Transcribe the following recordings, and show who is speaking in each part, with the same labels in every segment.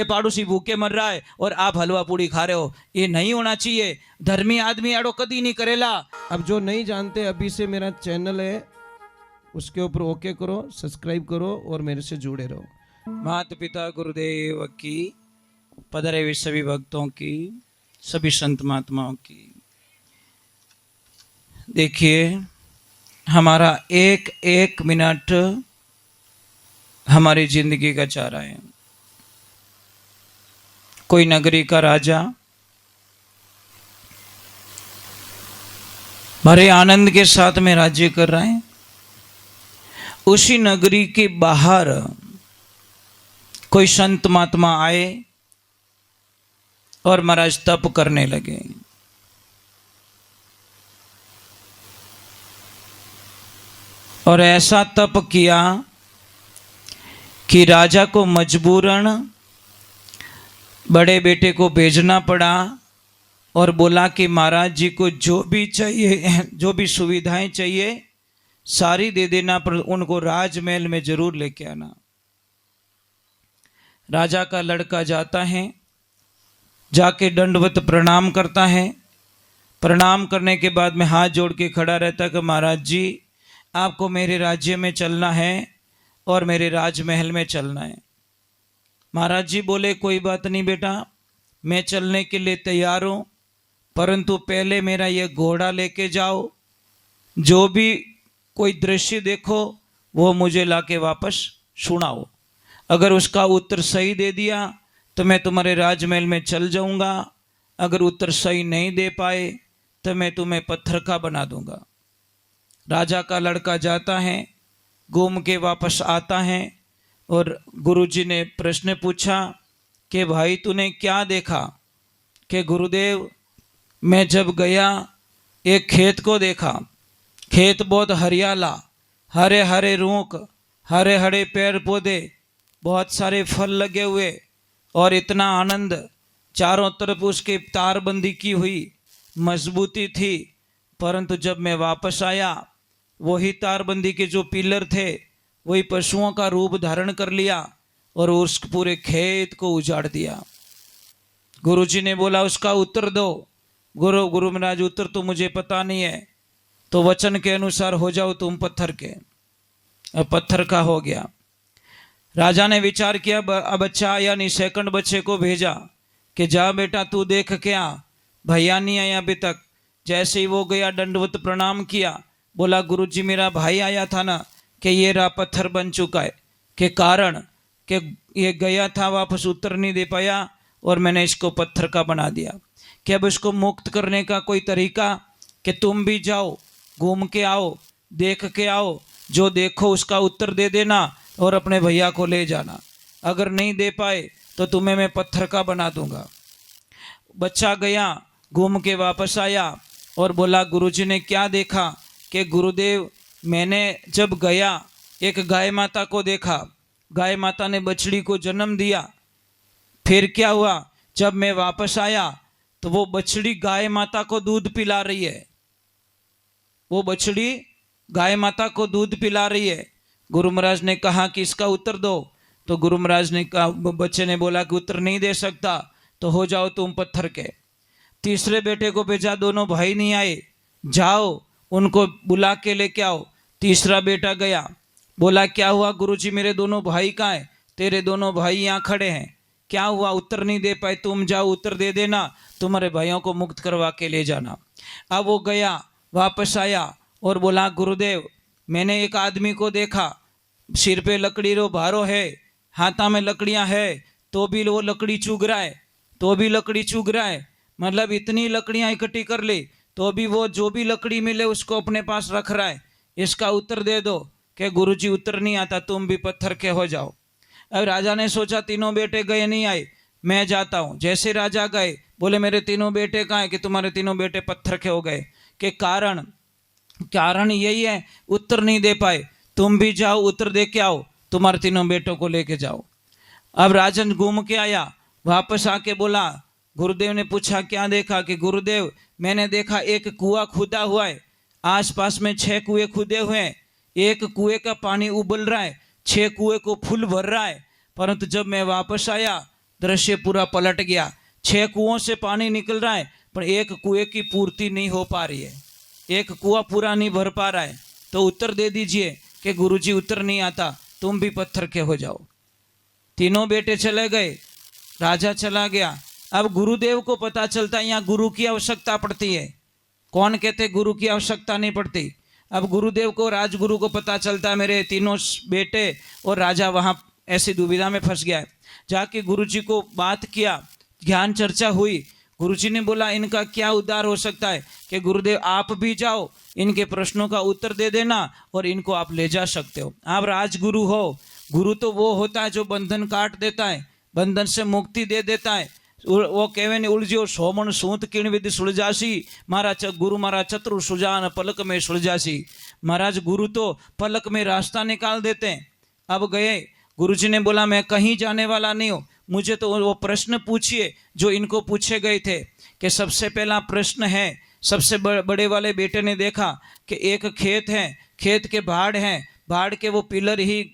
Speaker 1: कि पड़ोसी भूखे मर रहा है और आप हलवा पूड़ी खा रहे हो। ये नहीं होना चाहिए। धर्मी आदमी एड़ो कदी नहीं करेला।
Speaker 2: अब जो नहीं जानते, अभी से मेरा चैनल है, उसके ऊपर ओके करो, सब्सक्राइब करो और मेरे से जुड़े रहो।
Speaker 1: माता पिता गुरुदेव की, पधारे हुए सभी भक्तों की, सभी संत महात्माओं की। देखिए, हमारा एक एक मिनट हमारी जिंदगी का जा रहा है। कोई नगरी का राजा बड़े आनंद के साथ में राज्य कर रहा है। उसी नगरी के बाहर कोई संत महात्मा आए और महाराज तप करने लगे। और ऐसा तप किया कि राजा को मजबूरन बड़े बेटे को भेजना पड़ा और बोला कि महाराज जी को जो भी चाहिए, जो भी सुविधाएं चाहिए सारी दे देना, पर उनको राजमहल में जरूर लेके आना। राजा का लड़का जाता है, जाके दंडवत प्रणाम करता है। प्रणाम करने के बाद में हाथ जोड़ के खड़ा रहता है कि महाराज जी, आपको मेरे राज्य में चलना है और मेरे राजमहल में चलना है। महाराज जी बोले, कोई बात नहीं बेटा, मैं चलने के लिए तैयार हूँ, परंतु पहले मेरा ये घोड़ा लेके जाओ। जो भी कोई दृश्य देखो वो मुझे लाके वापस सुनाओ। अगर उसका उत्तर सही दे दिया तो मैं तुम्हारे राजमहल में चल जाऊंगा। अगर उत्तर सही नहीं दे पाए तो मैं तुम्हें पत्थर का बना दूंगा। राजा का लड़का जाता है, घूम के वापस आता है और गुरुजी ने प्रश्न पूछा कि भाई तूने क्या देखा? कि गुरुदेव, मैं जब गया एक खेत को देखा। खेत बहुत हरियाला, हरे हरे रूख, हरे हरे पेड़ पौधे, बहुत सारे फल लगे हुए और इतना आनंद। चारों तरफ उसके तारबंदी की हुई मजबूती थी। परंतु जब मैं वापस आया, वही तारबंदी के जो पिलर थे वही पशुओं का रूप धारण कर लिया और उस पूरे खेत को उजाड़ दिया। गुरुजी ने बोला, उसका उत्तर दो। गुरु महाराज, उत्तर तो मुझे पता नहीं है। तो वचन के अनुसार हो जाओ तुम पत्थर के। अब पत्थर का हो गया। राजा ने विचार किया, अब अच्छा आया नहीं, सेकंड बच्चे को भेजा कि जा बेटा तू देख के आ। भैया नहीं आया अभी तक। जैसे ही वो गया, दंडवत प्रणाम किया, बोला गुरुजी मेरा भाई आया था ना, कि ये रहा पत्थर बन चुका है। के कारण कि ये गया था, वापस उत्तर नहीं दे पाया और मैंने इसको पत्थर का बना दिया। कि अब इसको मुक्त करने का कोई तरीका, कि तुम भी जाओ, घूम के आओ, देख के आओ, जो देखो उसका उत्तर दे देना और अपने भैया को ले जाना। अगर नहीं दे पाए तो तुम्हें मैं पत्थर का बना दूंगा। बच्चा गया, घूम के वापस आया और बोला गुरुजी ने क्या देखा? कि गुरुदेव, मैंने जब गया एक गाय माता को देखा। गाय माता ने बछड़ी को जन्म दिया। फिर क्या हुआ, जब मैं वापस आया तो वो बछड़ी गाय माता को दूध पिला रही है। वो बछड़ी गाय माता को दूध पिला रही है। गुरु महाराज ने कहा कि इसका उत्तर दो। तो गुरु महाराज ने कहा, बच्चे ने बोला कि उत्तर नहीं दे सकता, तो हो जाओ तुम पत्थर के। तीसरे बेटे को भेजा, दोनों भाई नहीं आए, जाओ उनको बुला के लेके आओ। तीसरा बेटा गया, बोला क्या हुआ गुरुजी, मेरे दोनों भाई कहाँ हैं? तेरे दोनों भाई यहाँ खड़े हैं। क्या हुआ? उत्तर नहीं दे पाए, तुम जाओ उत्तर दे देना, तुम्हारे भाइयों को मुक्त करवा के ले जाना। अब वो गया, वापस आया और बोला गुरुदेव, मैंने एक आदमी को देखा, सिर पे लकड़ी रो भारो है, हाथा में लकड़ियाँ है, तो भी वो लकड़ी चुग रहा है, तो भी लकड़ी चुग रहा है। मतलब इतनी लकड़ियाँ इकट्ठी कर ली तो भी वो जो भी लकड़ी मिले उसको अपने पास रख रहा है। इसका उत्तर दे दो। कि गुरुजी उत्तर नहीं आता, तुम भी पत्थर के हो जाओ। अब राजा ने सोचा तीनों बेटे गए नहीं आए, मैं जाता हूँ। जैसे राजा गए, बोले मेरे तीनों बेटे कहाँ हैं? कि तुम्हारे तीनों बेटे पत्थर के हो गए। कि कारण यही है, उत्तर नहीं दे पाए, तुम भी जाओ उत्तर दे के आओ, तुम्हारे तीनों बेटों को लेके जाओ। अब राजन घूम के आया, वापस आके बोला, गुरुदेव ने पूछा क्या देखा? कि गुरुदेव, मैंने देखा एक कुआं खुदा हुआ है, आसपास में 6 कुएं खुदे हुए हैं, एक कुएं का पानी उबल रहा है, 6 कुएं को फुल भर रहा है। परंतु जब मैं वापस आया दृश्य पूरा पलट गया। 6 कुओं से पानी निकल रहा है पर एक कुएं की पूर्ति नहीं हो पा रही है, एक कुआं पूरा नहीं भर पा रहा है। तो उत्तर दे दीजिए कि गुरुजी उत्तर नहीं आता, तुम भी पत्थर के हो जाओ। तीनों बेटे चले गए, राजा चला गया। अब गुरुदेव को पता चलता है यहाँ गुरु की आवश्यकता पड़ती है। कौन कहते गुरु की आवश्यकता नहीं पड़ती? अब गुरुदेव को, राजगुरु को पता चलता है मेरे तीनों बेटे और राजा वहाँ ऐसी दुविधा में फंस गया है। जाके गुरुजी को बात किया, ज्ञान चर्चा हुई। गुरुजी ने बोला इनका क्या उद्धार हो सकता है कि गुरुदेव आप भी जाओ, इनके प्रश्नों का उत्तर दे देना और इनको आप ले जा सकते हो। आप राजगुरु हो। गुरु तो वो होता है जो बंधन काट देता है, बंधन से मुक्ति दे देता है। वो कहे ने उलझो सोमन सूत किण विधि सुलझासी, मारा गुरु मारा चतुर सुजान पलक में सुलझासी। महाराज गुरु तो पलक में रास्ता निकाल देते हैं। अब गए, गुरुजी ने बोला मैं कहीं जाने वाला नहीं हूँ, मुझे तो वो प्रश्न पूछिए जो इनको पूछे गए थे। कि सबसे पहला प्रश्न है, सबसे बड़े वाले बेटे ने देखा कि एक खेत है, खेत के भाड़ हैं, भाड़ के वो पिलर ही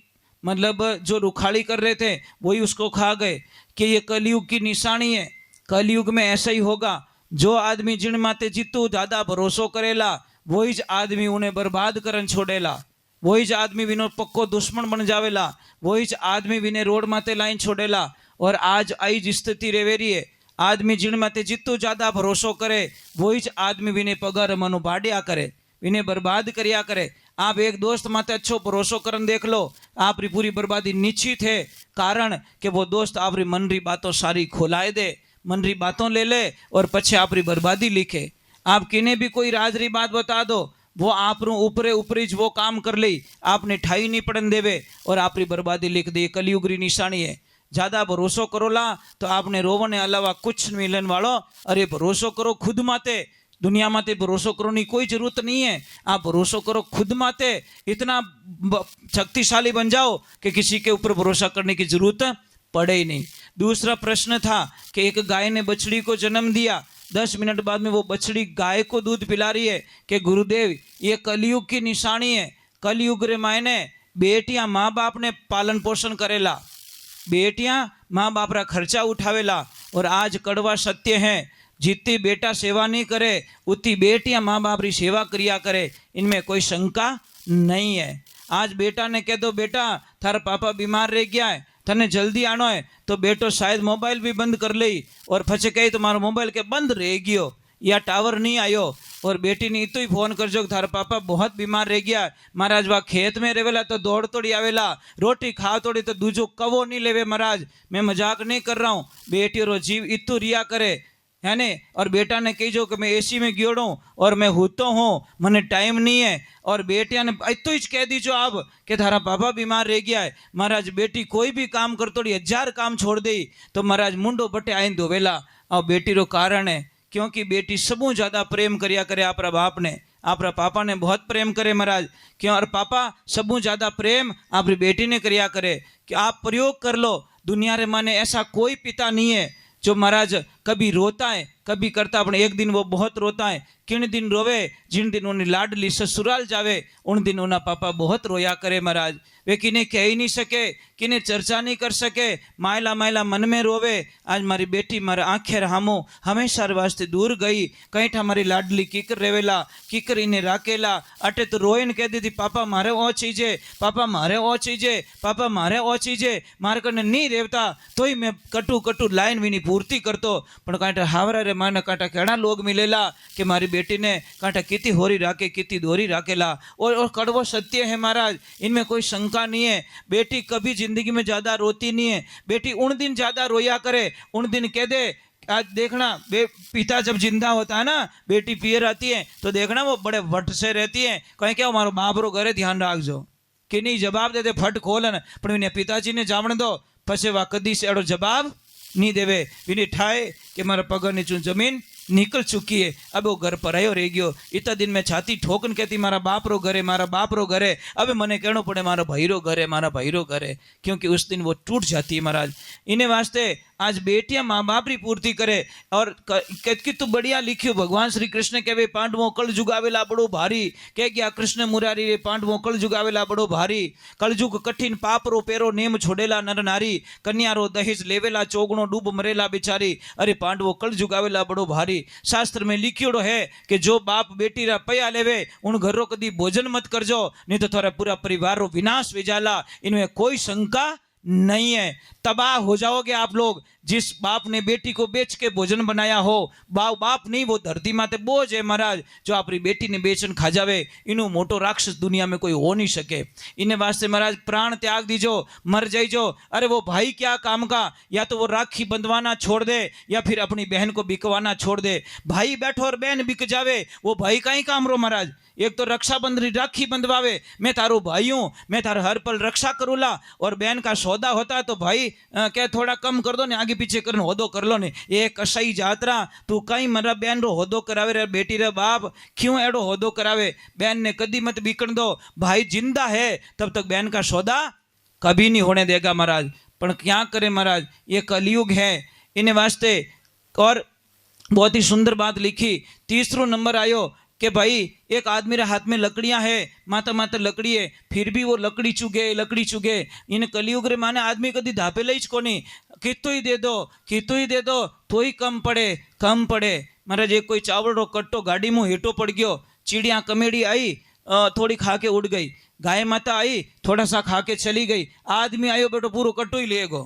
Speaker 1: मतलब जो रुखाड़ी कर रहे थे वही उसको खा गए। कि ये कलयुग की निशानी है, कलयुग में ऐसा ही होगा। जो आदमी जिन माते जीतू ज़्यादा भरोसो करेला वही ज आदमी उन्हें बर्बाद करन छोड़ेला, वही ज आदमी विनो पक्को दुश्मन बन जावेला, वही ज आदमी विने रोड माते लाइन छोड़ेला। और आज आई जी स्थिति रेवेरी है, आदमी जिन माते जितू ज़्यादा भरोसो करे वही ज आदमी विने पगार मनो बाड़िया करे, विने बर्बाद करिया करे। आप एक दोस्त माते अच्छो भरोसो करन देख लो, आपरी पूरी बर्बादी निश्चित है। कारण कि वो दोस्त आपरी मन री बातों सारी खोलाए दे, मन री बातों ले ले और पछे आपरी बर्बादी लिखे। आप किने भी कोई राज री बात बता दो, वो आप ऊपरे ऊपरी ज वो काम कर ली, आपने ठाई नहीं पड़न देवे और आपरी बर्बादी लिख दी। कलयुग री निशानी है। ज़्यादा भरोसो करोला तो आपने रोवने अलावा कुछ मिलन वालो। अरे भरोसो करो खुद माते, दुनिया माते भरोसो करने की कोई जरूरत नहीं है। आप भरोसो करो खुद माते, इतना शक्तिशाली बन जाओ कि किसी के ऊपर भरोसा करने की जरूरत पड़े ही नहीं। दूसरा प्रश्न था कि एक गाय ने बछड़ी को जन्म दिया, 10 मिनट बाद में वो बछड़ी गाय को दूध पिला रही है। कि गुरुदेव ये कलयुग की निशानी है। कलयुग रे मायने बेटियां माँ बाप ने पालन पोषण करेला, बेटियां माँ बाप रा खर्चा उठावेला। और आज कड़वा सत्य है, जितनी बेटा सेवा नहीं करे उतनी बेटियां माँ बाप की सेवा करिया करे, इनमें कोई शंका नहीं है। आज बेटा ने कह दो बेटा थारा पापा बीमार रह गया है, तने जल्दी आनो है, तो बेटो शायद मोबाइल भी बंद कर ली और पछे कही तुम्हारा मोबाइल के बंद रह गयो या टावर नहीं आयो। और बेटी ने तो ही फोन कर जो थारा पापा बहुत बीमार रह गया, महाराज वह खेत में रेवेला तो दौड़ तोड़ी आवेला, रोटी खा तोड़ी तो दूजो कवो नहीं लेवे। महाराज मैं मजाक नहीं कर रहा हूँ, बेटी रो जीव इतु रिया करे है ने। और बेटा ने कही जो कि मैं एसी में गियोड़ू और मैं होतो हूँ, मने टाइम नहीं है। और बेटिया ने इतो ही कह दीजो आप कि थारा पापा बीमार रह गया है। महाराज बेटी कोई भी काम कर तोड़ी 1000 काम छोड़ दे तो महाराज मुंडो बटे आइन धोवेला। और बेटी रो कारण है क्योंकि बेटी सबू ज़्यादा प्रेम करिया करे आपरा बाप ने, आपरा पापा ने बहुत प्रेम करे महाराज। क्यों? और पापा सबू ज़्यादा प्रेम आपरी बेटी ने करिया करे। कि आप प्रयोग कर लो, दुनिया रे माने ऐसा कोई पिता नहीं है जो महाराज कभी रोता है कभी करता, अपने एक दिन वो बहुत रोता है। किन दिन रोवे? जिन दिन उन्हें लाडली ससुराल जावे उन दिन उन्हें पापा बहुत रोया करे महाराज। वे किने कह ही नहीं सके, किने चर्चा नहीं कर सके, मायला मायला मन में रोवे। आज मारी बेटी मारे आंखें रामो हमेशा वास्ते दूर गई, कहीं हमारी लाडली कीकर रेवेला, कीकर इन्हें राकेला। अटे तो रोइन कह दी थी पापा मारे ओ चीजे, पापा मारे ओ चीजे, पापा मारे ओ चीजे। मारे कने नहीं रेवता तो ही मैं कटू कटू लाइन भी नहीं पूर्ति करतो। पण कांटा हावरा रे माने कांटा केड़ा लोग मिलेला कि मारी बेटी ने कांटा किती होरी राके किती दोरी राकेला। और कड़वो सत्य है महाराज, इनमें कोई शंका नहीं है। बेटी कभी जिंदगी में ज़्यादा रोती नहीं है। बेटी उन दिन ज़्यादा रोया करे, उन दिन कह दे आज देखना पिता जब जिंदा होता है ना, बेटी पिए रहती है तो देखना वो बड़े वट से रहती है। कहीं क्या मारो बाप रो घरे ध्यान रखजो कि नहीं जवाब दे दे फट खोलन, पर विने पिताजी ने जावण दो पछे वा कदी से एड़ो जवाब नहीं देवे। विने ठाए कि मारा पग नीचू जमीन निकल चुकी है, अब वो घर पर आयो रह गयो। इतना दिन में छाती ठोकन कहती मारा बाप रो घरे, मारा बाप रो घरे। अब मने कहना पड़े मारा भाई रो घरे, मारा भाई रो घरे, क्योंकि उस दिन वो टूट जाती है महाराज। इन्हें वास्ते आज बेटियां माँ बाप री पूर्ति करे। और कितु बढ़िया लिख्यो भगवान श्री कृष्ण के वे पांडवों कल जुगावेला बड़ो भारी कह गया कृष्ण मुरारी रे पांडवों कल जुगावेला बड़ो भारी कलजुग कठिन पाप रो पेरो नेम छोड़ेला नर नारी कन्या रो दहेज लेवेला चोगणो डूब मरेला बिचारी अरे पांडवों कल जुगावेला बड़ो भारी। शास्त्र में लिखियोड़ो है कि जो बाप बेटी रा पया लेवे उन घर रो कदी भोजन मत करजो नहीं तो थारा पूरा परिवार रो विनाश हो जाला। इनमें कोई शंका नहीं है। तबाह हो जाओगे आप लोग। जिस बाप ने बेटी को बेच के भोजन बनाया हो बाप नहीं वो धरती माते बोझ है महाराज। जो अपनी बेटी ने बेचन खा जावे इनो मोटो राक्षस दुनिया में कोई हो नहीं सके। इन्हें वास्ते महाराज प्राण त्याग दीजो मर जाइजो। अरे वो भाई क्या काम का या तो वो राखी बंधवाना छोड़ दे या फिर अपनी बहन को बिकवाना छोड़ दे। भाई बैठो और बहन बिक जावे वो भाई का ही काम रो महाराज। एक तो रक्षाबंधन राखी बंधवावे मैं तारो भाई हूं मैं तार हर पल रक्षा करूला और बहन का सौदा होता है तो भाई क्या थोड़ा कम कर दो ने आगे पीछे कर होदो कर लो ने। ये कसाई जात्रा तू कहीं मरा बहन रो होदो करावे रे बेटी रे बाप क्यों एडो होदो करावे। बहन ने कदी मत बिकण दो। भाई जिंदा है तब तक बहन का सौदा कभी नहीं होने देगा महाराज। पर क्या करे महाराज ये कलयुग है इन्हें वास्ते। और बहुत ही सुंदर बात लिखी। तीसरो नंबर आयो कि भाई एक आदमी रे हाथ में लकड़ियां है माता माता लकड़ी है फिर भी वो लकड़ी चुगे। इन कलयुग रे माने आदमी कदी धापे लईच कोनी कितो ही दे दो तो ही कम पड़े। महाराज एक कोई चावल रो कट्टो गाड़ी में हेठो पड़ गयो। चिड़िया कमेड़ी आई थोड़ी खा के उड़ गई। गाय माता आई थोड़ा सा खा के चली गई। आदमी आयो बेटो पूरो कट्टो ही लेगो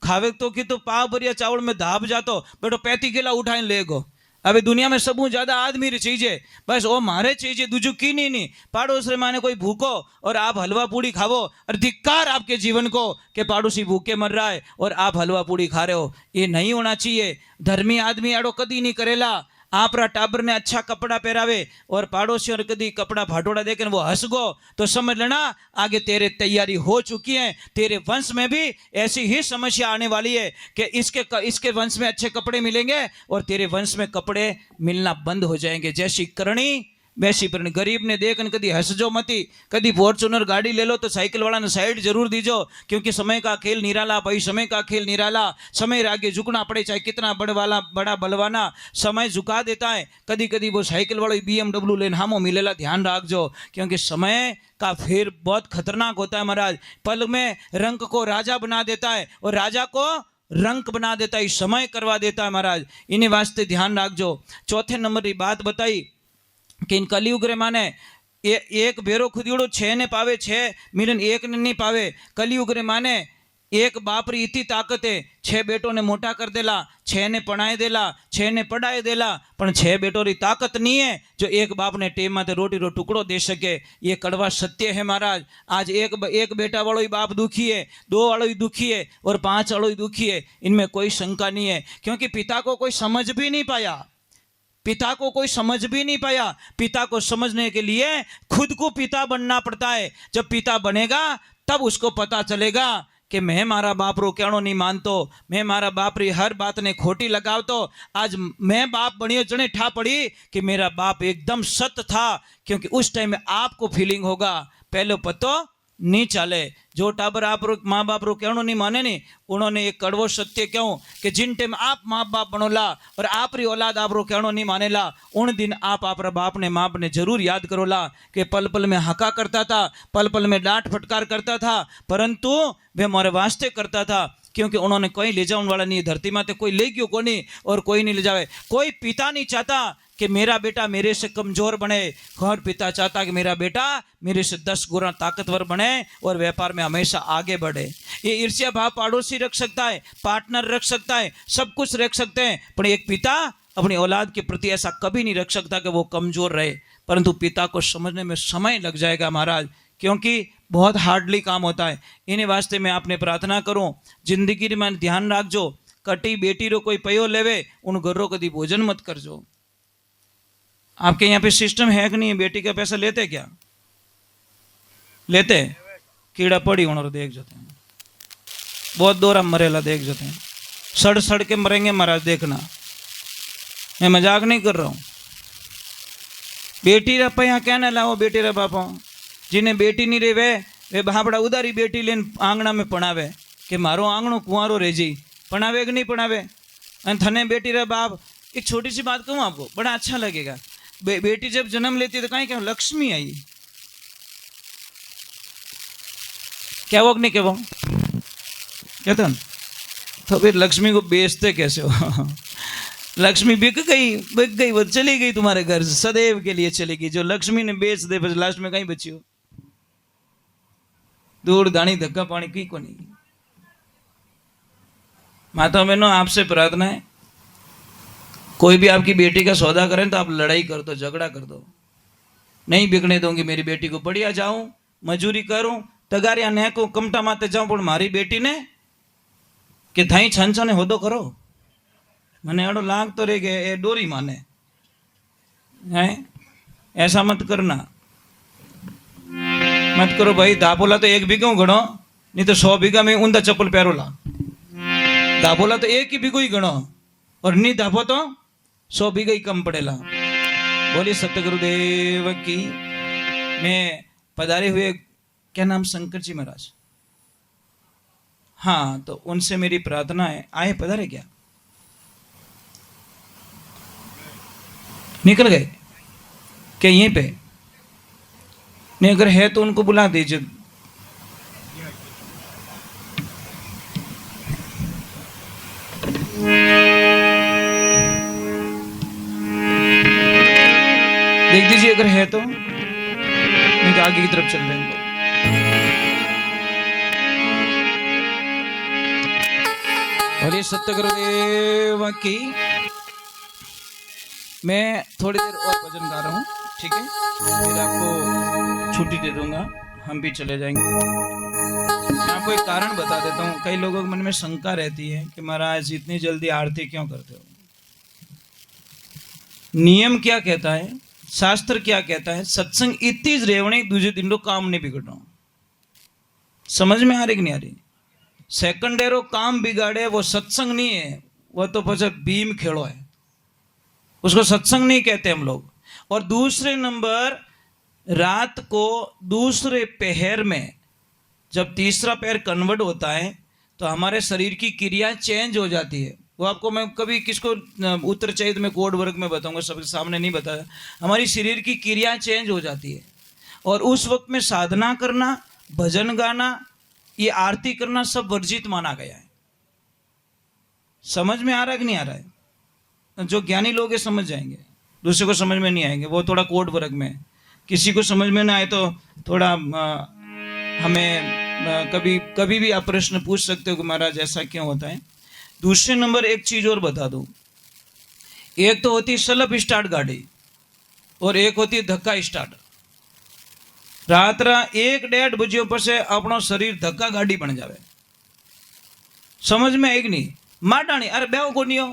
Speaker 1: खावे तो कि तो पाव भरिया चावल में धाप जातो बेटो 35 किला उठाने लेगो। अबे दुनिया में सबू ज्यादा आदमी री चीजे बस वो मारे चीजे दूजू की नहीं। पाड़ोस रे माने कोई भूखो और आप हलवा पूड़ी खावो और धिक्कार आपके जीवन को कि पाड़ोसी भूखे मर रहा है और आप हलवा पूड़ी खा रहे हो। ये नहीं होना चाहिए। धर्मी आदमी आड़ो कदी नहीं करेला। आप रा टाबर ने अच्छा कपड़ा पहरावे और पड़ोसियों ने कदी कपड़ा फाटोड़ा देकर वो हंस गो तो समझ लेना आगे तेरे तैयारी हो चुकी है। तेरे वंश में भी ऐसी ही समस्या आने वाली है कि इसके वंश में अच्छे कपड़े मिलेंगे और तेरे वंश में कपड़े मिलना बंद हो जाएंगे। जैसी करनी वैसी पर गरीब ने देखन कदी हंसजो मती। कदी फॉर्च्यूनर गाड़ी ले लो तो साइकिल वाला ने साइड जरूर दीजो क्योंकि समय का खेल निराला भाई समय का खेल निराला। समय आगे झुकना पड़े चाहे कितना बड़ा बलवाना समय झुका देता है। कदी कदी वो साइकिल वाला BMW लेन हामो मिलेला ध्यान रखजो क्योंकि समय का फेर बहुत खतरनाक होता है महाराज। पल में रंग को राजा बना देता है और राजा को रंक बना देता है समय करवा देता है महाराज। इन्हें वास्ते ध्यान रखजो। चौथे नंबर की बात बताई कि इन कलयुग रे माने एक भेरो खुदियोड़ो 6 ने पावे 6 मिलन एक ने नहीं पावे। कलयुग रे माने एक बाप री इतनी ताकत है 6 बेटों ने मोटा कर देला 6 ने पढ़ाए देला 6 ने पढ़ाए देला पर 6 बेटों री ताकत नहीं है जो एक बाप ने टेम माते रोटी रो टुकड़ो दे सके। ये कड़वा सत्य है महाराज। आज एक बेटा वालों ही बाप दुखी है 2 वालों ही दुखी है और 5 वालों ही दुखी है। इनमें कोई शंका नहीं है क्योंकि पिता को कोई समझ भी नहीं पाया। पिता को समझने के लिए खुद को पिता बनना पड़ता है। जब पिता बनेगा तब उसको पता चलेगा कि मैं मारा बाप रो कहणो नहीं मानतो मैं मारा बाप री हर बात ने खोटी लगावतो। आज मैं बाप बनियो जने ठा पड़ी कि मेरा बाप एकदम सत्य था क्योंकि उस टाइम में आपको फीलिंग होगा पहले पतो नहीं चाले। जो टाबर आप माँ बाप रो कहणो नहीं माने नहीं उन्होंने एक कड़वो सत्य क्यों कि जिन टाइम आप माँ बाप बनोला और आप री औलाद आप रो कहणो नहीं मानेला उन दिन आप बाप ने माँ ने जरूर याद करोला कि पल पल में हका करता था पल पल में डांट फटकार करता था परंतु वे मारे वास्ते करता था क्योंकि उन्होंने कोई ले जाने वाला नहीं। धरती माते कोई ले गयो कोनी और कोई नहीं ले जावे। कोई पिता नहीं चाहता कि मेरा बेटा मेरे से कमजोर बने। हर पिता चाहता कि मेरा बेटा मेरे से 10 गुना ताकतवर बने और व्यापार में हमेशा आगे बढ़े। ये ईर्ष्या भाव पड़ोसी रख सकता है पार्टनर रख सकता है सब कुछ रख सकते हैं पर एक पिता अपनी औलाद के प्रति ऐसा कभी नहीं रख सकता कि वो कमजोर रहे। परंतु पिता को समझने में समय लग जाएगा महाराज क्योंकि बहुत हार्डली काम होता है। इन्हीं वास्ते मैं आपने प्रार्थना करूं जिंदगी में ध्यान रखजो कटी बेटी रो कोई पयो लेवे उन घरों कदी भोजन मत करजो। आपके यहाँ पे सिस्टम है कि नहीं? बेटी का पैसा लेते क्या लेते? कीड़ा पड़ी उन्होंने देख जाते हैं बहुत दोरा मरेला देख जाते हैं सड़ सड़ के मरेंगे महाराज देखना। मैं मजाक नहीं कर रहा हूँ। बेटी रा पैया कहने लाओ बेटी रा बापा जिन्हें बेटी नहीं रहे वे बापड़ा उधारी बेटी लेन आंगना में पढ़ावे કે મારો આંગણો કુંવારો રહેજે, पढ़ावे कि नहीं पढ़ावे? અને થને बेटी रे बाप, एक छोटी सी बात कहूँ आपको, बड़ा अच्छा लगेगा। बेटी जब जन्म लेती है तो कहीं क्या लक्ष्मी आई, क्या वो नहीं क्या वो कहते हैं, तो फिर लक्ष्मी को बेचते कैसे हो? लक्ष्मी बिक गई, वो चली गई तुम्हारे घर से, सदैव के लिए चली गई। जो लक्ष्मी ने बेच दे फिर लास्ट में कहीं बची हो? दूर दानी धक्का पानी की को नहीं। माता बहनों, आपसे प्रार्थना है, कोई भी आपकी बेटी का सौदा करें तो आप लड़ाई कर दो, झगड़ा कर दो। नहीं बिकने दूंगी मेरी बेटी को, बढ़िया जाऊं मजूरी करूं, तगारिया ने को कमटा माते जाऊं, पर मारी बेटी ने कि थाई छन ने होदो करो, मने अड़ो लाग तो रे गए ए डोरी माने है। ऐसा मत करना, मत करो भाई। दापोला तो 1 बीघा गणो, नहीं तो 100 बीघा में ऊंधा चप्पल पैरो ला। दापोला तो 1 ही बीघो ही गणो, और नहीं दापो तो 100 बीघा ही कम पड़ेला। बोलिए सत्य गुरुदेव की। मैं पधारे हुए, क्या नाम, शंकर जी महाराज, हाँ, तो उनसे मेरी प्रार्थना है, आए पधारे क्या? निकल गए क्या यहीं पे? नहीं, अगर है तो उनको बुला दीजिए। देख दीजिए अगर है तो, नहीं तो आगे की तरफ चल रहे हैं। बोलिए सत्य गुरुदेव की। मैं थोड़ी देर और भजन गा रहा हूँ, ठीक है, फिर आपको छुट्टी दे दूंगा, हम भी चले जाएंगे। मैं आपको एक कारण बता देता हूँ। कई लोगों के मन में शंका रहती है कि महाराज इतनी जल्दी आरती क्यों करते हो? नियम क्या कहता है, शास्त्र क्या कहता है? सत्संग इतनी रेवणी दूसरे दिन रो काम नहीं बिगड़ना। समझ में आ रही कि नहीं आ रही? सेकंडेरो काम बिगाड़े वो सत्संग नहीं है, वो तो પછી भीम खेलो है, उसको सत्संग नहीं कहते हम लोग। और दूसरे नंबर, रात को दूसरे पहर में जब तीसरा पैर कन्वर्ट होता है तो हमारे शरीर की क्रिया चेंज हो जाती है। वो आपको मैं कभी किसको उत्तर चैत में कोड वर्ग में बताऊंगा, सबके सामने नहीं बताया। हमारी शरीर की क्रिया चेंज हो जाती है, और उस वक्त में साधना करना, भजन गाना, ये आरती करना सब वर्जित माना गया है। समझ में आ रहा है कि नहीं आ रहा है? जो ज्ञानी लोग हैं समझ जाएंगे, दूसरे को समझ में नहीं आएंगे, वो थोड़ा कोड वर्ग में। किसी को समझ में ना आए तो थोड़ा हमें कभी भी आप प्रश्न पूछ सकते हो कि महाराज ऐसा क्यों होता है। दूसरे नंबर एक चीज और बता दूं, एक तो होती स्लप स्टार्ट गाड़ी और एक होती धक्का स्टार्ट। रात्रा 1-1.5 बजे पर से अपनो शरीर धक्का गाड़ी बन जावे। समझ में आई कि नहीं? माटाणी अरे बेव कोनियो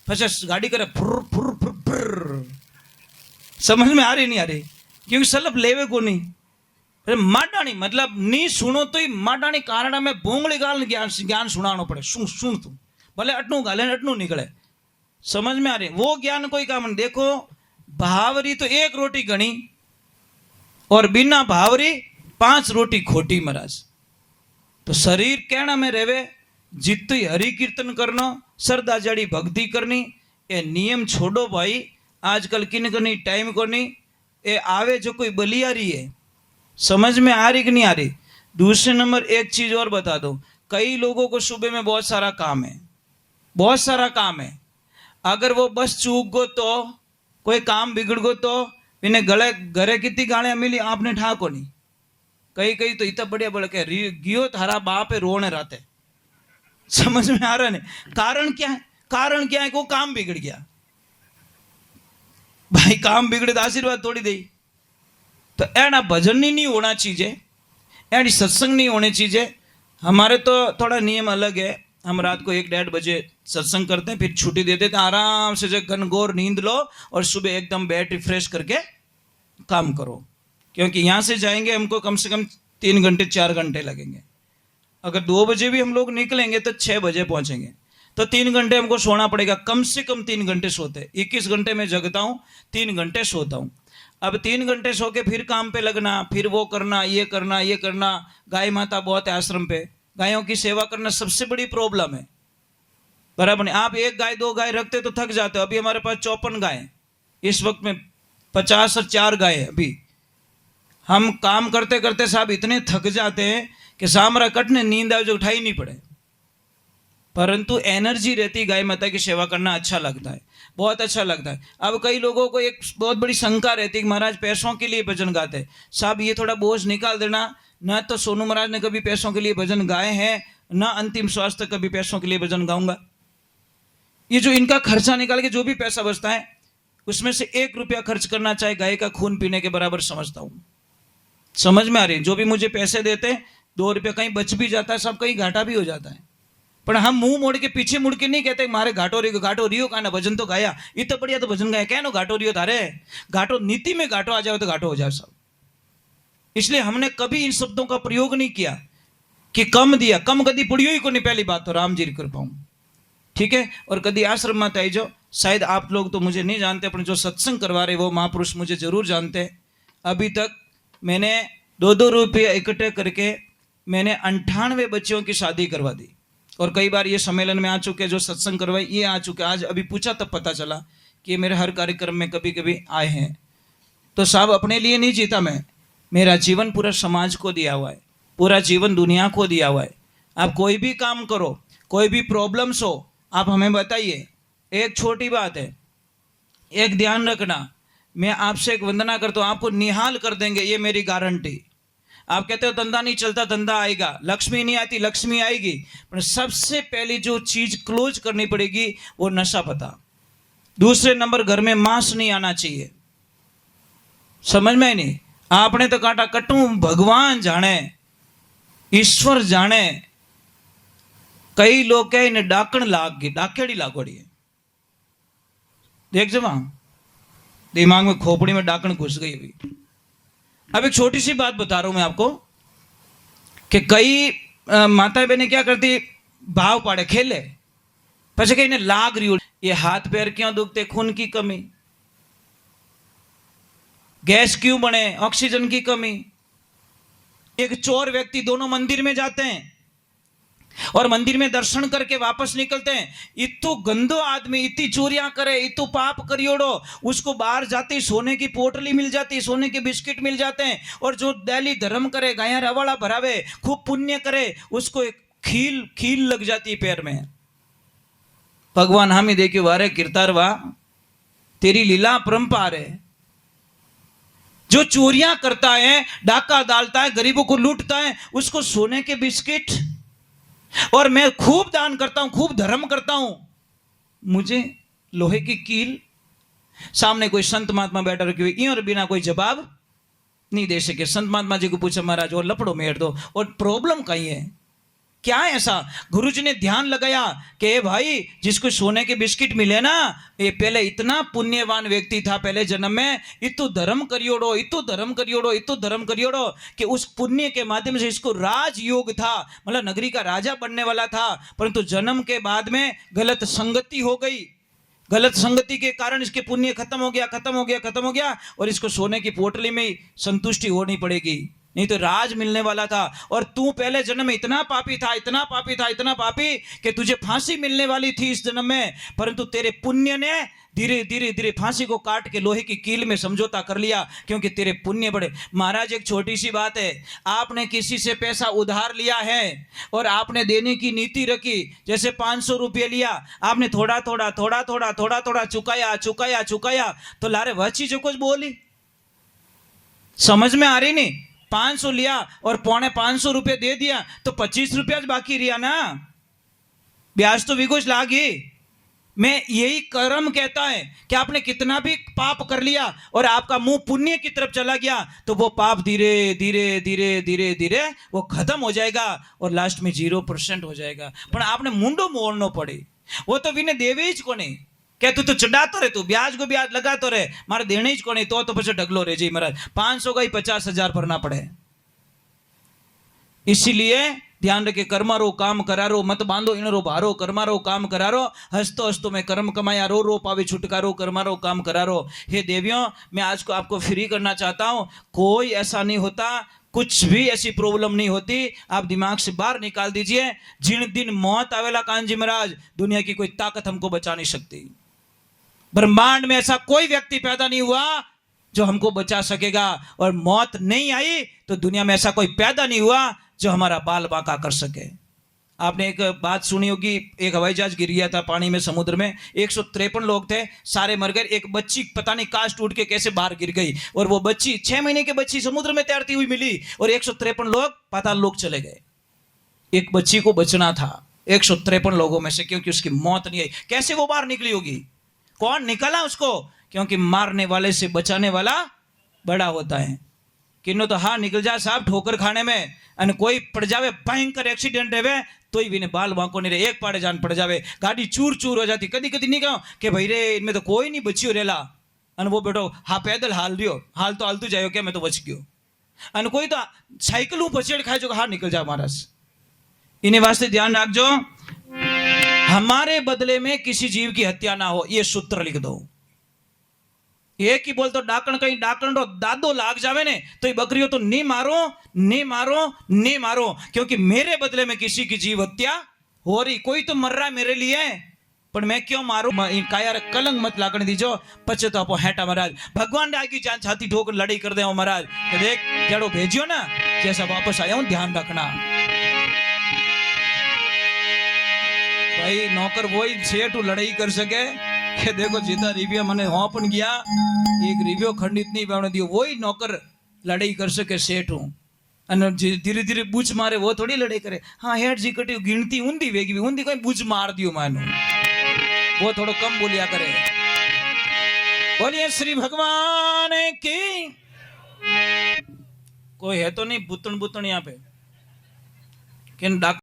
Speaker 1: પછી गाड़ी करे फुर फुर फुर फुर। समझ में आ रही नहीं आ रही? क्योंकि सलप लेवे को नहीं। अरे माटाणी मतलब नहीं सुनो तो ही माटाणी कारण में भोंगली गाल ज्ञान सुनानो पड़े। सुन तू भले अटनू गाले अटनू निकले। समझ में आ रही? वो ज्ञान कोई काम नहीं। देखो भावरी तो 1 रोटी गणी और बिना भावरी 5 रोटी खोटी महाराज। तो शरीर कहना में रेवे, जितु हरि कीर्तन करना, श्रद्धा जड़ी भक्ति करनी, ये नियम छोड़ो भाई। आजकल किन को नहीं टाइम को नहीं, ये आवे जो कोई बलियारी है। समझ में आ रही कि नहीं आ रही? दूसरे नंबर एक चीज और बता दो, कई लोगों को सुबह में बहुत सारा काम है, बहुत सारा काम है। अगर वो बस चूक गो तो कोई काम बिगड़ गो तो इन्हें गले घरे कितनी गालियां मिली आपने ठाको नहीं। कई कई तो इतना बढ़िया बोले के गियो थारा बाप है रोने राते। समझ में आ रहा है? कारण क्या है? कारण क्या है? को काम बिगड़ गया भाई। काम बिगड़े तो आशीर्वाद थोड़ी दे। तो एना भजन नहीं होना चाहिए, एनी सत्संग नहीं होने चाहिए। हमारे तो थोड़ा नियम अलग है। हम रात को 1-1.5 बजे सत्संग करते हैं, फिर छुट्टी देते हैं। आराम से जो घनघोर नींद लो और सुबह एकदम बैटरी फ्रेश करके काम करो। क्योंकि यहाँ से जाएंगे हमको कम से कम 3 घंटे 4 घंटे लगेंगे। अगर 2 बजे भी हम लोग निकलेंगे तो 6 बजे पहुंचेंगे। तो 3 घंटे हमको सोना पड़ेगा, कम से कम 3 घंटे सोते। 21 घंटे में जगता हूँ, 3 घंटे सोता हूँ। अब 3 घंटे सो के फिर काम पे लगना, फिर वो करना, ये करना, ये करना। गाय माता बहुत है आश्रम पे, गायों की सेवा करना सबसे बड़ी प्रॉब्लम है, बराबर नहीं। आप 1 गाय 2 गाय रखते तो थक जाते हो। अभी हमारे पास 54 गाय हैं, इस वक्त में 50 और 4 गाय है। अभी हम काम करते करते साहब इतने थक जाते हैं कि सामरा कटने नींद आए जो उठाई नहीं पड़े, परंतु एनर्जी रहती गाय माता की सेवा करना अच्छा लगता है, बहुत अच्छा लगता है। अब कई लोगों को एक बहुत बड़ी शंका रहती है कि महाराज पैसों के लिए भजन गाते हैं। साहब ये थोड़ा बोझ निकाल देना, न तो सोनू महाराज ने कभी पैसों के लिए भजन गाए हैं, न अंतिम श्वास तक कभी पैसों के लिए भजन गाऊंगा। ये जो इनका खर्चा निकाल के जो भी पैसा बचता है उसमें से 1 रुपया खर्च करना चाहे गाय का खून पीने के बराबर समझता हूं। समझ में आ रही है? जो भी मुझे पैसे देते हैं 2 रुपया कहीं बच भी जाता है, सब कहीं घाटा भी हो जाता है, पर हम मुंह मोड़ के पीछे मुड़ के नहीं कहते मारे घाटो रियो का ना भजन तो गाया, इतना बढ़िया तो भजन गाया, क्या नो घाटो रियो थारे घाटो, नीति में घाटो आ जाओ तो घाटो हो जाए सब। इसलिए हमने कभी इन शब्दों का प्रयोग नहीं किया कि कम दिया, कम कदी पुड़ियो ही को नहीं, पहली बात तो राम जी कर पाऊं, ठीक है। और कदी आश्रम मत आई जाओ, शायद आप लोग तो मुझे नहीं जानते, पर जो सत्संग करवा रहे वो महापुरुष मुझे जरूर जानते हैं। अभी तक मैंने 2-2 रुपये इकट्ठे करके मैंने 98 बच्चियों की शादी करवा दी, और कई बार ये सम्मेलन में आ चुके, जो सत्संग करवाए ये आ चुके। आज अभी पूछा तब पता चला कि मेरे हर कार्यक्रम में कभी कभी आए हैं। तो साहब अपने लिए नहीं जीता मैं, मेरा जीवन पूरा समाज को दिया हुआ है, पूरा जीवन दुनिया को दिया हुआ है। आप कोई भी काम करो, कोई भी प्रॉब्लम्स हो, आप हमें बताइए। एक छोटी बात है, एक ध्यान रखना, मैं आपसे एक वंदना करता हूँ, आपको निहाल कर देंगे, ये मेरी गारंटी। आप कहते हो धंधा नहीं चलता, धंधा आएगा, लक्ष्मी नहीं आती, लक्ष्मी आएगी, पर सबसे पहली जो चीज क्लोज करनी पड़ेगी वो नशा पता। दूसरे नंबर घर में मांस नहीं आना चाहिए। समझ में नहीं? आपने तो काटा कटू, भगवान जाने, ईश्वर जाने। कई लोग कहे इन्हें डाकण लाग गई, डाकेड़ी लागोड़ी है, देख जब दिमाग में खोपड़ी में डाकण घुस गई हुई। अब एक छोटी सी बात बता रहा हूं मैं आपको कि कई माता बहनें क्या करती, भाव पाड़े खेले, પછી कहीं लाग रही हो, ये हाथ पैर क्यों दुखते, खून की कमी, गैस क्यों बने, ऑक्सीजन की कमी। एक चोर व्यक्ति, दोनों मंदिर में जाते हैं और मंदिर में दर्शन करके वापस निकलते हैं, इतो गंदो आदमी, इतनी चोरियां करे, इतो पाप करियोड़ो, उसको बाहर जाते ही सोने की पोटली मिल जाती, सोने के बिस्किट मिल जाते हैं। और जो डेली धर्म करे, गाया रवाड़ा भरावे, खूब पुण्य करे, उसको एक खील लग जाती पैर में। भगवान हामी देखियो वारे किरतारवा, तेरी लीला परंपार है। जो चोरियां करता है, डाका डालता है, गरीबों को लूटता है, उसको सोने के बिस्किट। और मैं खूब दान करता हूं, खूब धर्म करता हूं, मुझे लोहे की कील। सामने कोई संत महात्मा बैठा रखी हुई, और बिना कोई जवाब नहीं दे सके। संत महात्मा जी को पूछा, महाराज और लपड़ो मेर दो, और प्रॉब्लम कहीं है क्या है ऐसा? गुरुजी ने ध्यान लगाया कि भाई जिसको सोने के बिस्किट मिले ना, ये पहले इतना पुण्यवान व्यक्ति था, पहले जन्म में इतो धर्म करियोड़ो, इतो धर्म करियोड़ो, इतो धर्म करियोड़ो, कि उस पुण्य के माध्यम से इसको राजयोग था, मतलब नगरी का राजा बनने वाला था। परंतु जन्म के बाद में गलत संगति हो गई, गलत संगति के कारण इसके पुण्य खत्म हो गया, खत्म हो गया, खत्म हो गया, और इसको सोने की पोटली में ही संतुष्टि होनी पड़ेगी, नहीं तो राज मिलने वाला था। और तू पहले जन्म में इतना पापी था, इतना पापी था, इतना पापी कि तुझे फांसी मिलने वाली थी इस जन्म में, परंतु तेरे पुण्य ने धीरे धीरे धीरे फांसी को काट के लोहे की कील में समझौता कर लिया, क्योंकि तेरे पुण्य बड़े। महाराज एक छोटी सी बात है, आपने किसी से पैसा उधार लिया है और आपने देने की नीति रखी, जैसे 500 रुपये लिया, आपने थोड़ा थोड़ा थोड़ा थोड़ा थोड़ा थोड़ा चुकाया चुकाया चुकाया, तो लारे वह चीज कुछ बोली, समझ में आ रही नहीं? 500 लिया और 450 रुपये दे दिया, तो 25 रुपया बाकी रिया ना, ब्याज तो भी कुछ लागी। मैं यही कर्म कहता है कि आपने कितना भी पाप कर लिया और आपका मुंह पुण्य की तरफ चला गया, तो वो पाप धीरे धीरे धीरे धीरे धीरे वो खत्म हो जाएगा और लास्ट में 0% हो जाएगा। पर आपने मुंडो मोड़नो पड़े, वो तो विने देवे ही को नहीं, क्या तू चढ़ातो रहे, तू ब्याज को ब्याज लगातो रहे, मारे देने ही को नहीं, तो પછી ढगलो रहे जी महाराज, 500 का ही 50,000 भरना पड़े। इसीलिए ध्यान रखे, कर्मारो काम करारो, मत बांधो इनरो भारो, कर्मारो काम करारो, हंसतो हंसतो मैं कर्म कमाया, रो रो पावे छुटकारो, कर्मारो काम करारो। हे देवियों, मैं आज को आपको फ्री करना चाहता हूं, कोई ऐसा नहीं होता, कुछ भी ऐसी प्रॉब्लम नहीं होती। आप दिमाग से बाहर निकाल दीजिए, जिन दिन मौत आवेला कानजी महाराज, दुनिया की कोई ताकत हमको बचा नहीं सकती। ब्रह्मांड में ऐसा कोई व्यक्ति पैदा नहीं हुआ जो हमको बचा सकेगा, और मौत नहीं आई तो दुनिया में ऐसा कोई पैदा नहीं हुआ जो हमारा बाल बांका कर सके। आपने एक बात सुनी होगी, एक हवाई जहाज गिर गया था पानी में, समुद्र में। 153 लोग थे, सारे मर गए। एक बच्ची पता नहीं काश टूट के कैसे बाहर गिर गई, और वो बच्ची 6 महीने की बच्ची समुद्र में तैरती हुई मिली, और 153 लोग पाताल लोक चले गए। एक बच्ची को बचना था 153 लोगों में से, क्योंकि उसकी मौत नहीं आई। कैसे वो बाहर निकली होगी? कौन निकला उसको? क्योंकि मारने वाले से बचाने वाला बड़ा होता है। किन्नो तो हाँ निकल जाए साहब ठोकर खाने में, અને कोई पड़ जावे, भयंकर एक्सीडेंट है तो ही भी बाल बांको नहीं रहे, एक पाड़े जान पड़ जावे, गाड़ी चूर चूर हो जाती। कदी कदी नहीं कहो कि भाई रे इनमें तो कोई नहीं बचियो रेला, અને वो बेटो हाँ पैदल हाल रियो, हाल तो हालतू जायो क्या मैं तो बच गयो। અને कोई तो साइकिल हूँ पछेड़ खाए जो हाँ निकल जा महाराज। इन्हें वास्ते ध्यान रखजो, हमारे बदले में किसी जीव की हत्या ना हो, ये सूत्र लिख दो। एक ही बोल तो डाकण कहीं डाकण रो दादो लाग जावे ने तो ये बकरियों तो नहीं मारो, नहीं मारो, नहीं मारो, क्योंकि मेरे बदले में किसी की जीव हत्या हो रही। कोई तो मर रहा है मेरे लिए, पर मैं क्यों मारू? काया कलंक मत लागने दीजो, पचे तो आपो हेटा महाराज। भगवान आगे जान छाती ठोकर लड़ाई कर दे महाराज, देख जड़ो भेजियो ना जैसा वापस आया हूं, ध्यान रखना भाई। नौकर वही सेठ लड़ाई कर सके कि देखो जीता रिव्यू मैंने होपन गया, एक रिव्यू खंडित नहीं बनने दियो, वही नौकर लड़ाई कर सके सेठ हूं। धीरे धीरे बूझ मारे वो थोड़ी लड़ाई करे। हाँ हेठ जी कटी गिनती ऊंधी वेगी ऊंधी कोई बूझ मार दियो मानो, वो थोड़ा कम बोलिया करे। बोलिए श्री भगवान की। कोई है तो नहीं बुतन बुतन यहाँ पे कि